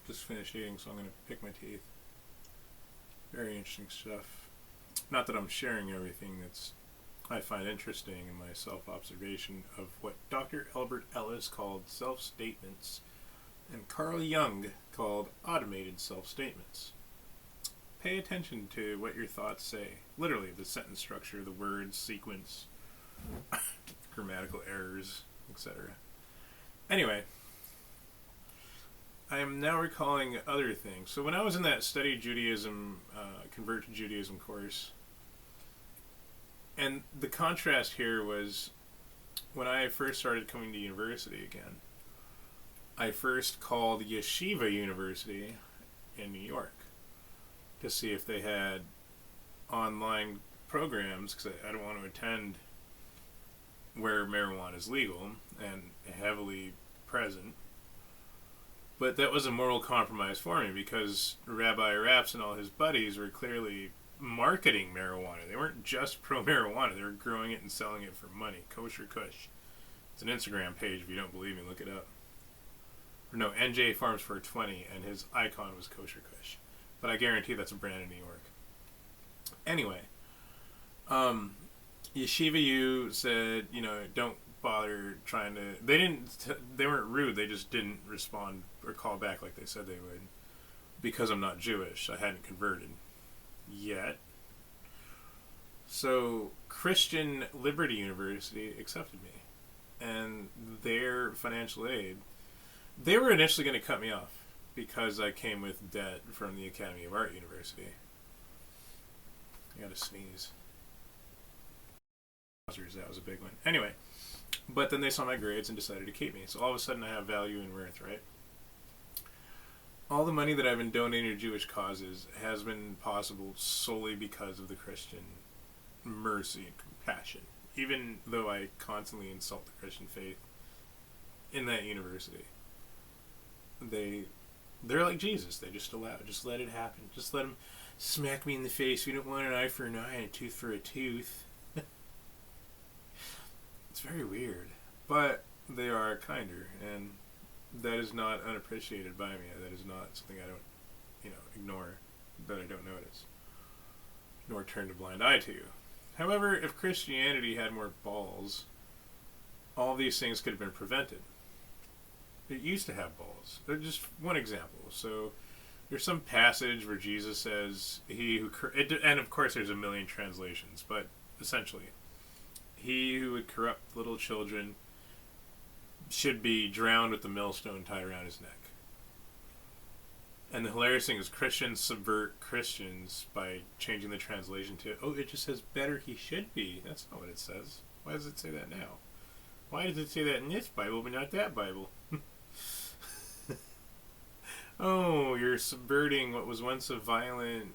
Just finished eating, so I'm going to pick my teeth. Very interesting stuff. Not that I'm sharing everything that's I find interesting in my self-observation of what Dr. Albert Ellis called self-statements and Carl Jung called automated self-statements. Pay attention to what your thoughts say. Literally, the sentence structure, the words, sequence, grammatical errors, etc. Anyway, I am now recalling other things. So when I was in that study Judaism, convert to Judaism course, and the contrast here was when I first started coming to university again, I first called Yeshiva University in New York to see if they had online programs, because I don't want to attend where marijuana is legal and heavily present. But that was a moral compromise for me, because Rabbi Raps and all his buddies were clearly marketing marijuana. They weren't just pro-marijuana. They were growing it and selling it for money. Kosher Kush. It's an Instagram page. If you don't believe me, look it up. Or no, NJ Farms 420, and his icon was Kosher Kush. But I guarantee that's a brand in New York. Anyway, Yeshiva U said, don't bother trying to... They weren't rude. They just didn't respond or call back like they said they would. Because I'm not Jewish. I hadn't converted yet. So Christian Liberty University accepted me, and their financial aid, they were initially going to cut me off because I came with debt from the Academy of Art University. I gotta sneeze. That was a big one. Anyway, but then they saw my grades and decided to keep me. So all of a sudden I have value and worth, right? All the money that I've been donating to Jewish causes has been possible solely because of the Christian mercy and compassion. Even though I constantly insult the Christian faith in that university, they're like Jesus. They just allow it. Just let it happen. Just let them smack me in the face. We don't want an eye for an eye and a tooth for a tooth. It's very weird, but they are kinder, and that is not unappreciated by me. That is not something I don't, ignore, that I don't notice, nor turn a blind eye to. However, if Christianity had more balls, all these things could have been prevented. It used to have balls. Just one example. So there's some passage where Jesus says, and of course there's a million translations, but essentially, he who would corrupt little children should be drowned with the millstone tied around his neck. And the hilarious thing is Christians subvert Christians by changing the translation to, it just says better he should be. That's not what it says. Why does it say that now? Why does it say that in this Bible but not that Bible? Oh, you're subverting what was once a violent,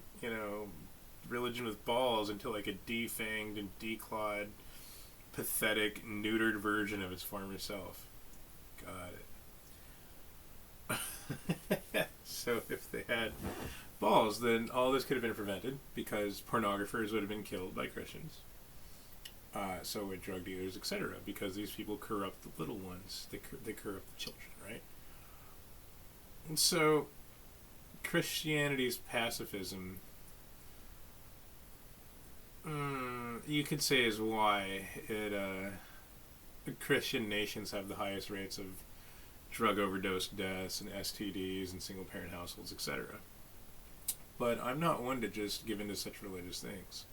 religion with balls into like a defanged and declawed, pathetic, neutered version of its former self. Got it. So if they had balls, then all this could have been prevented, because pornographers would have been killed by Christians. So would drug dealers, etc., because these people corrupt the little ones. They corrupt the children, right? And so Christianity's pacifism, you could say, is why Christian nations have the highest rates of drug overdose deaths and STDs and single-parent households, etc. But I'm not one to just give in to such religious things.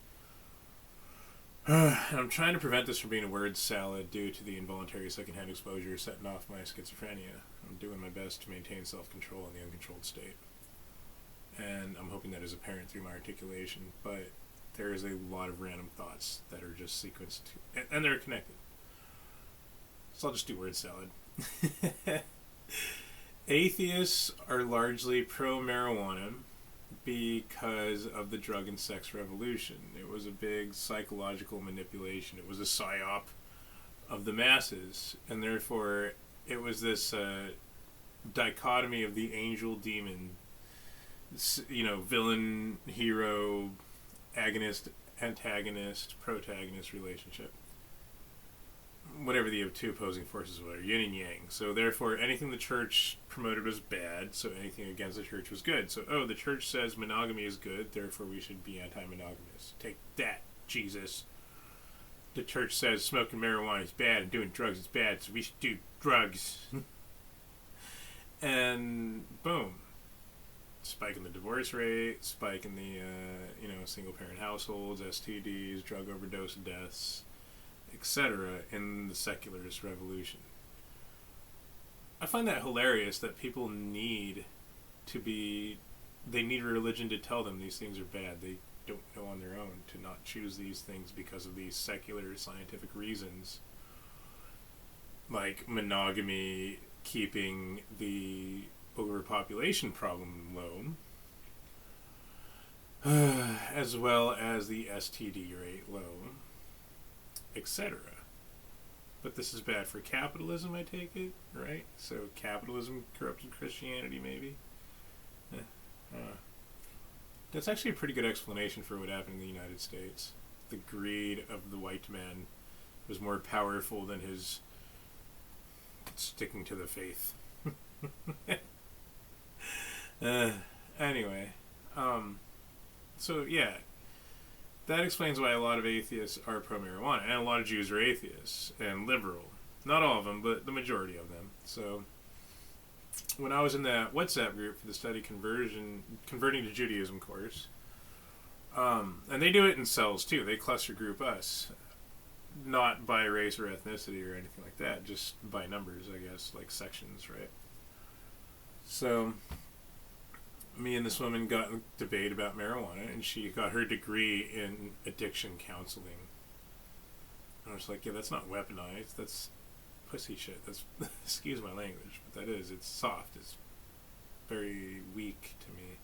I'm trying to prevent this from being a word salad due to the involuntary secondhand exposure setting off my schizophrenia. I'm doing my best to maintain self-control in the uncontrolled state. And I'm hoping that is apparent through my articulation, but there is a lot of random thoughts that are just sequenced, and they're connected. So I'll just do word salad. Atheists are largely pro-marijuana because of the drug and sex revolution. It was a big psychological manipulation. It was a psyop of the masses, and therefore it was this dichotomy of the angel-demon, villain, hero, agonist, antagonist, protagonist relationship. whatever the two opposing forces were, yin and yang. So therefore, anything the church promoted was bad. So anything against the church was good. So the church says monogamy is good. Therefore, we should be anti-monogamous. Take that, Jesus. The church says smoking marijuana is bad and doing drugs is bad. So we should do drugs. And boom, spike in the divorce rate, spike in the single parent households, STDs, drug overdose deaths, etc. in the secularist revolution. I find that hilarious that people need they need a religion to tell them these things are bad. They don't know on their own to not choose these things because of these secular scientific reasons, like monogamy keeping the overpopulation problem low, as well as the STD rate low, etc. But this is bad for capitalism, I take it, right? So capitalism corrupted Christianity, maybe? That's actually a pretty good explanation for what happened in the United States. The greed of the white man was more powerful than his sticking to the faith. Anyway, so yeah, that explains why a lot of atheists are pro-marijuana, and a lot of Jews are atheists and liberal. Not all of them, but the majority of them. So when I was in that WhatsApp group for the study converting to Judaism course, and they do it in cells too. They cluster group us, not by race or ethnicity or anything like that, just by numbers, I guess, like sections, right? So me and this woman got in a debate about marijuana, and she got her degree in addiction counseling. And I was like, yeah, that's not weaponized. That's pussy shit. That's, excuse my language, but that is. It's soft. It's very weak to me.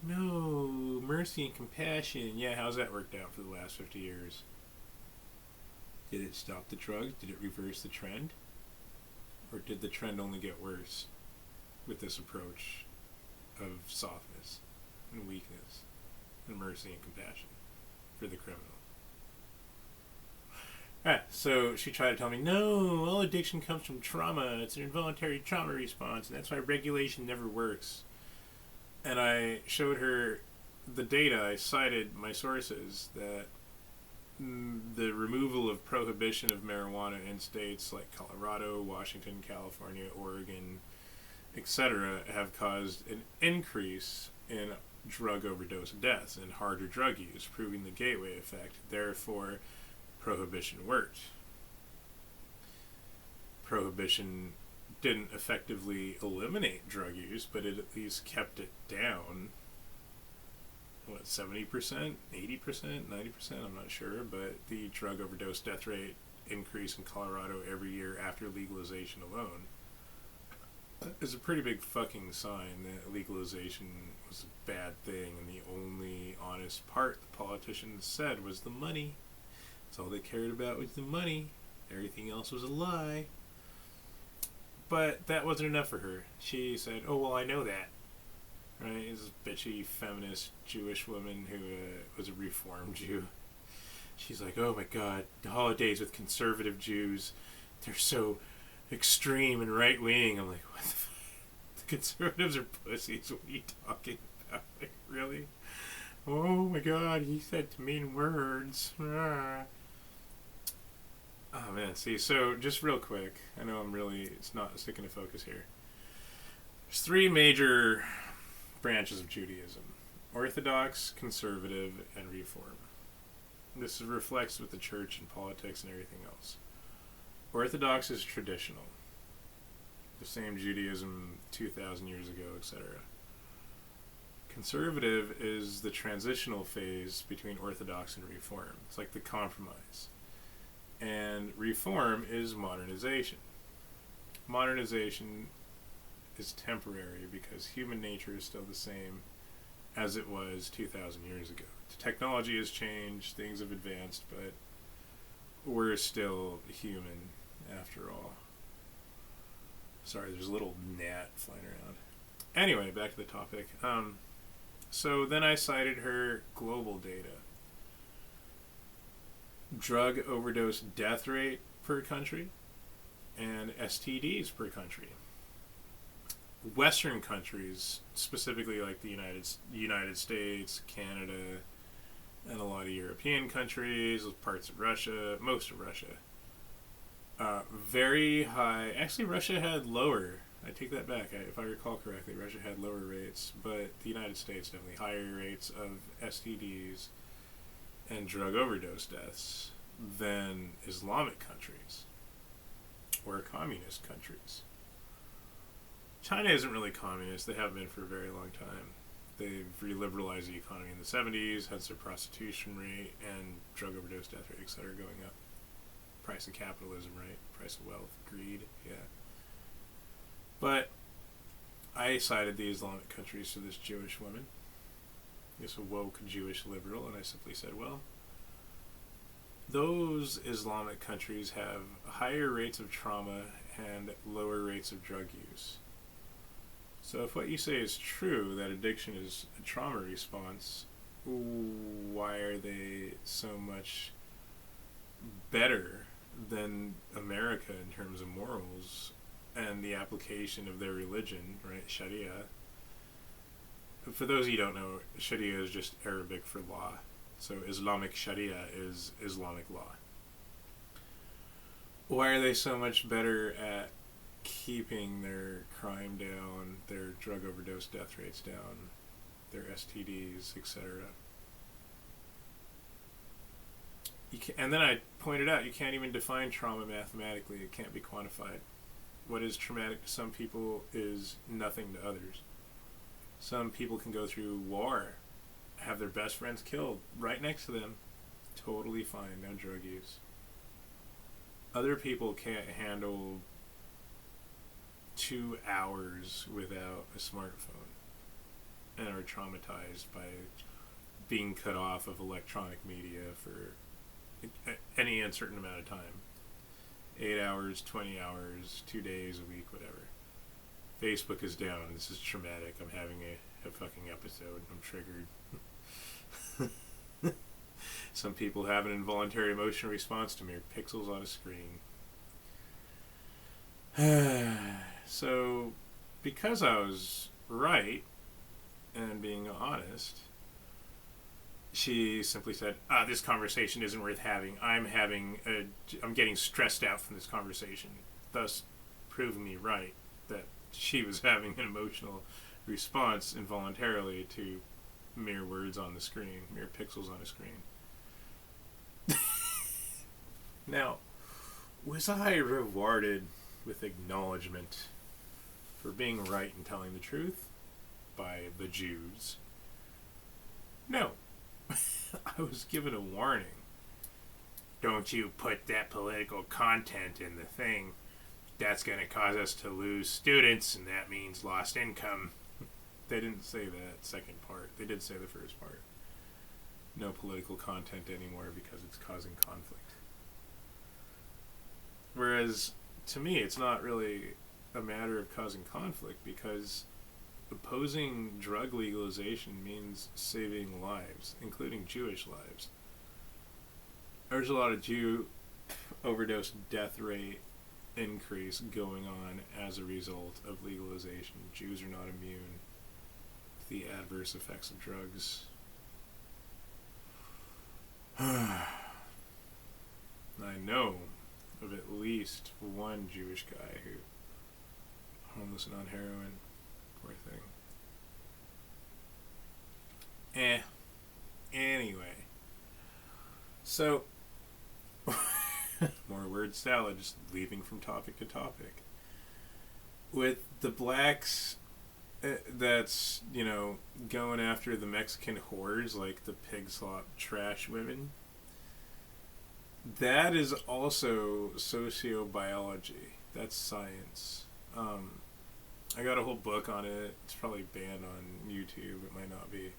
No, mercy and compassion. Yeah, how's that worked out for the last 50 years? Did it stop the drugs? Did it reverse the trend? Or did the trend only get worse with this approach of softness and weakness and mercy and compassion for the criminal? So she tried to tell me, no, all addiction comes from trauma. It's an involuntary trauma response, and that's why regulation never works. And I showed her the data. I cited my sources that the removal of prohibition of marijuana in states like Colorado, Washington, California, Oregon, etc. have caused an increase in drug overdose deaths and harder drug use, proving the gateway effect. Therefore, prohibition worked. Prohibition didn't effectively eliminate drug use, but it at least kept it down. What, 70%, 80%, 90%? I'm not sure, but the drug overdose death rate increase in Colorado every year after legalization alone is a pretty big fucking sign that legalization was a bad thing, and the only honest part the politicians said was the money. That's all they cared about was the money. Everything else was a lie. But that wasn't enough for her. She said, oh, well, I know that. Right? This bitchy feminist Jewish woman who was a Reform Jew. She's like, oh my god, the holidays with conservative Jews, they're so extreme and right-wing. I'm like, what the fuck? The conservatives are pussies. What are you talking about? Like, really? Oh my god, he said mean words. Ah. Oh man, see, so just real quick, I know it's not sticking to focus here. There's three major branches of Judaism: Orthodox, Conservative, and Reform. This reflects with the church and politics and everything else. Orthodox is traditional, the same Judaism 2,000 years ago, etc. Conservative is the transitional phase between Orthodox and Reform. It's like the compromise. And Reform is modernization. Modernization is temporary because human nature is still the same as it was 2,000 years ago. The technology has changed, things have advanced, but we're still human after all. Sorry, there's a little gnat flying around. Anyway, back to the topic. So then I cited her global data. Drug overdose death rate per country and STDs per country. Western countries, specifically like the United States, Canada, and a lot of European countries, parts of Russia, most of Russia, very high. Actually, Russia had lower. I take that back. If I recall correctly, Russia had lower rates, but the United States definitely higher rates of STDs and drug overdose deaths than Islamic countries or communist countries. China isn't really communist. They have been for a very long time. They've reliberalized the economy in the 70s, hence their prostitution rate and drug overdose death rate, etc. going up. Price of capitalism, right? Price of wealth, greed, yeah. But I cited the Islamic countries to this Jewish woman, this woke Jewish liberal, and I simply said, well, those Islamic countries have higher rates of trauma and lower rates of drug use. So if what you say is true, that addiction is a trauma response, why are they so much better than America in terms of morals and the application of their religion, right? Sharia. For those of you who don't know, Sharia is just Arabic for law. So Islamic Sharia is Islamic law. Why are they so much better at keeping their crime down, their drug overdose death rates down, their STDs, etc.? And then I pointed out you can't even define trauma mathematically. It can't be quantified. What is traumatic to some people is nothing to others. Some people can go through war, have their best friends killed right next to them, totally fine, no drug use. Other people can't handle 2 hours without a smartphone and are traumatized by being cut off of electronic media for any uncertain amount of time. 8 hours, 20 hours, 2 days, a week, whatever. Facebook is down. This is traumatic. I'm having a fucking episode. I'm triggered. Some people have an involuntary emotional response to mere pixels on a screen. So, because I was right and being honest, she simply said, this conversation isn't worth having. I'm getting stressed out from this conversation, thus proving me right that she was having an emotional response involuntarily to mere words on the screen, mere pixels on a screen. Now, was I rewarded with acknowledgement for being right and telling the truth by the Jews? No. I was given a warning. Don't you put that political content in the thing. That's going to cause us to lose students, and that means lost income. They didn't say that second part. They did say the first part. No political content anymore because it's causing conflict. Whereas, to me, it's not really a matter of causing conflict, because opposing drug legalization means saving lives, including Jewish lives. There's a lot of Jew overdose death rate increase going on as a result of legalization. Jews are not immune to the adverse effects of drugs. I know of at least one Jewish guy who homeless and on heroin. Poor thing. Anyway. So, more word salad, just leaping from topic to topic. With the blacks that's, going after the Mexican whores, like the pig slop trash women, that is also sociobiology. That's science. I got a whole book on it. It's probably banned on YouTube. It might not be.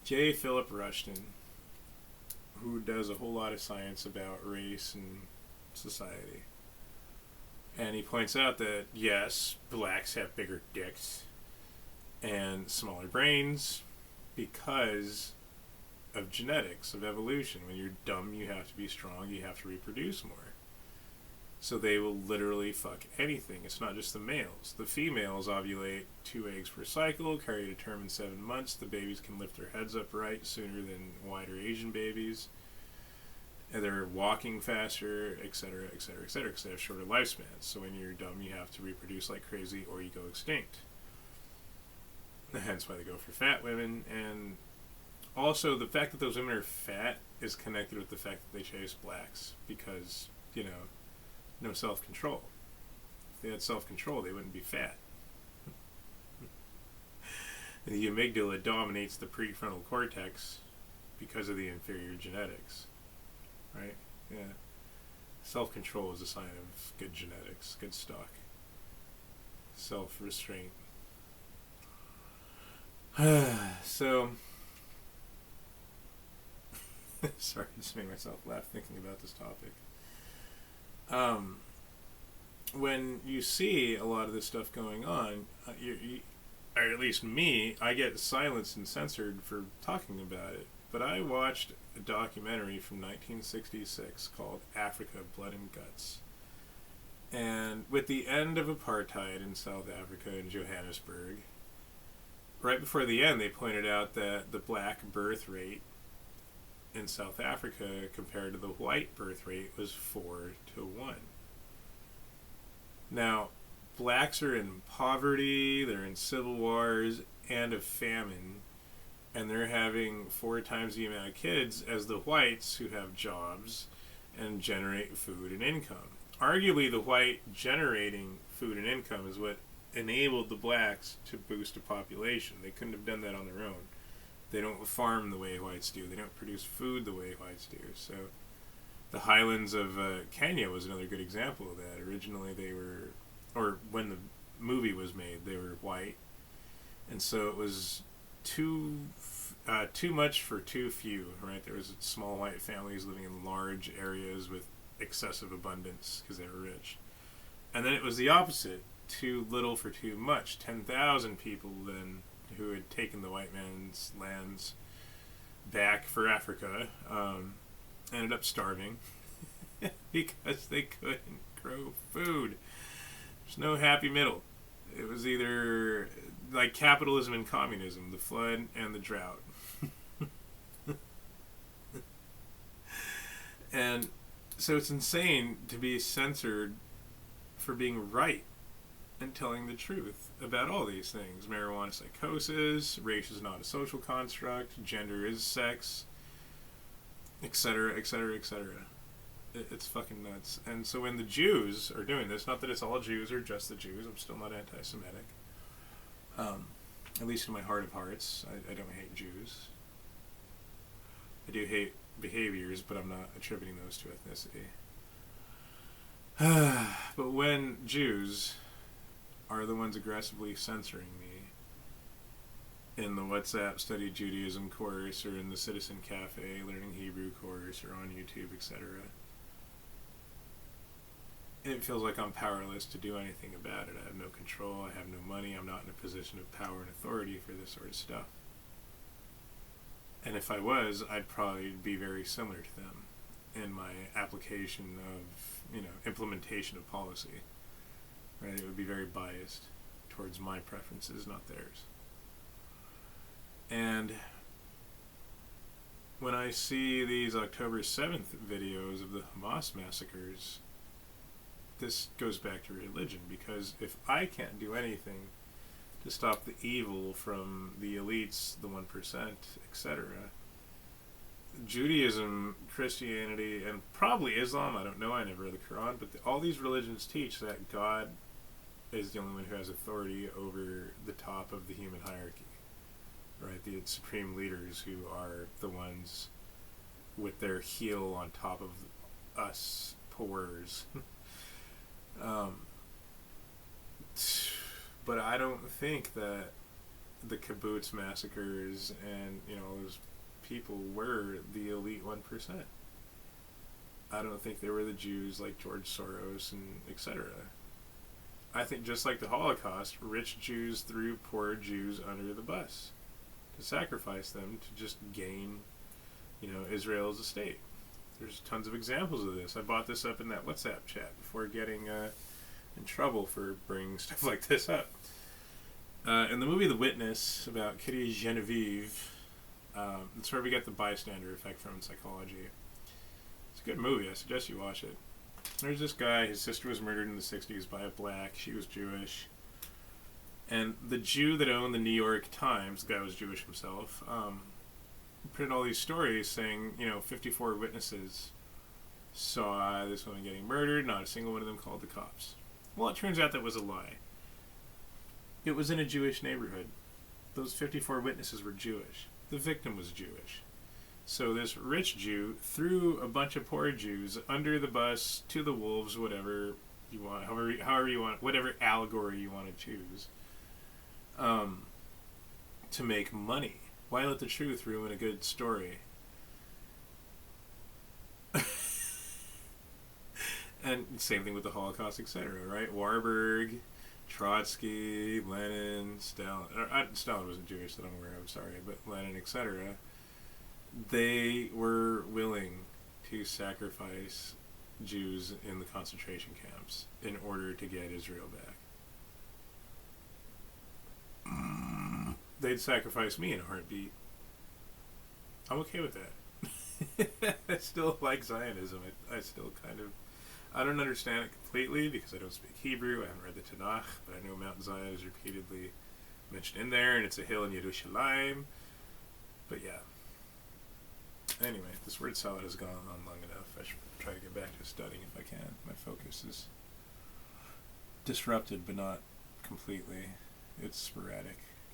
J. Philip Rushton, who does a whole lot of science about race and society. And he points out that, yes, blacks have bigger dicks and smaller brains because of genetics, of evolution. When you're dumb, you have to be strong, you have to reproduce more. So they will literally fuck anything. It's not just the males. The females ovulate 2 eggs per cycle, carry to term in 7 months. The babies can lift their heads upright sooner than wider Asian babies. And they're walking faster, etc., etc., etc., because they have shorter lifespans. So when you're dumb, you have to reproduce like crazy or you go extinct. Hence why they go for fat women. And also, the fact that those women are fat is connected with the fact that they chase blacks because, no self-control. If they had self-control, they wouldn't be fat. The amygdala dominates the prefrontal cortex because of the inferior genetics. Right? Yeah. Self-control is a sign of good genetics, good stock. Self-restraint. So, sorry, I just made myself laugh thinking about this topic. When you see a lot of this stuff going on, or at least me, I get silenced and censored for talking about it. But I watched a documentary from 1966 called Africa, Blood and Guts. And with the end of apartheid in South Africa in Johannesburg, right before the end, they pointed out that the black birth rate in South Africa compared to the white birth rate was 4-1. Now, blacks are in poverty, they're in civil wars, and a famine, and they're having 4 times the amount of kids as the whites who have jobs and generate food and income. Arguably, the white generating food and income is what enabled the blacks to boost a population. They couldn't have done that on their own. They don't farm the way whites do. They don't produce food the way whites do. So the highlands of Kenya was another good example of that. Originally they were, or when the movie was made, they were white. And so it was too much for too few, right? There was small white families living in large areas with excessive abundance because they were rich. And then it was the opposite. Too little for too much. 10,000 people then who had taken the white man's lands back for Africa ended up starving because they couldn't grow food. There's no happy middle. It was either like capitalism and communism, the flood and the drought. And so it's insane to be censored for being right and telling the truth about all these things. Marijuana psychosis, race is not a social construct, gender is sex, etc., etc., etc. It's fucking nuts. And so when the Jews are doing this, not that it's all Jews or just the Jews, I'm still not anti-Semitic. At least in my heart of hearts, I don't hate Jews. I do hate behaviors, but I'm not attributing those to ethnicity. But when Jews are the ones aggressively censoring me in the WhatsApp Study Judaism course or in the Citizen Cafe Learning Hebrew course or on YouTube, etc., it feels like I'm powerless to do anything about it. I have no control, I have no money, I'm not in a position of power and authority for this sort of stuff. And if I was, I'd probably be very similar to them in my application of, implementation of policy. Right? It would be very biased towards my preferences, not theirs. And when I see these October 7th videos of the Hamas massacres, this goes back to religion, because if I can't do anything to stop the evil from the elites, the 1%, etc., Judaism, Christianity, and probably Islam, I don't know, I never read the Quran, but all these religions teach that God is the only one who has authority over the top of the human hierarchy, right? The supreme leaders who are the ones with their heel on top of us poors. But I don't think that the kibbutz massacres and those people were the elite 1%. I don't think they were the Jews like George Soros and etc. I think just like the Holocaust, rich Jews threw poor Jews under the bus to sacrifice them to just gain, Israel as a state. There's tons of examples of this. I brought this up in that WhatsApp chat before getting in trouble for bringing stuff like this up. In the movie The Witness about Kitty Genevieve, that's where we get the bystander effect from in psychology. It's a good movie. I suggest you watch it. There's this guy, his sister was murdered in the 60s by a black. She was Jewish. And the Jew that owned the New York Times, the guy was Jewish himself, printed all these stories saying, 54 witnesses saw this woman getting murdered. Not a single one of them called the cops. Well, it turns out that was a lie. It was in a Jewish neighborhood. Those 54 witnesses were Jewish. The victim was Jewish. So this rich Jew threw a bunch of poor Jews under the bus to the wolves, whatever you want, however you want, whatever allegory you want to choose, to make money. Why let the truth ruin a good story? And same thing with the Holocaust, etc., right? Warburg, Trotsky, Lenin, Stalin. Stalin wasn't Jewish that I'm aware of, sorry, but Lenin, etc. They were willing to sacrifice Jews in the concentration camps in order to get Israel back. They'd sacrifice me in a heartbeat. I'm okay with that. I still like Zionism. I still kind of... I don't understand it completely because I don't speak Hebrew. I haven't read the Tanakh, but I know Mount Zion is repeatedly mentioned in there, and it's a hill in Yerushalayim. But yeah. Anyway, this word salad has gone on long enough. I should try to get back to studying if I can. My focus is disrupted, but not completely. It's sporadic.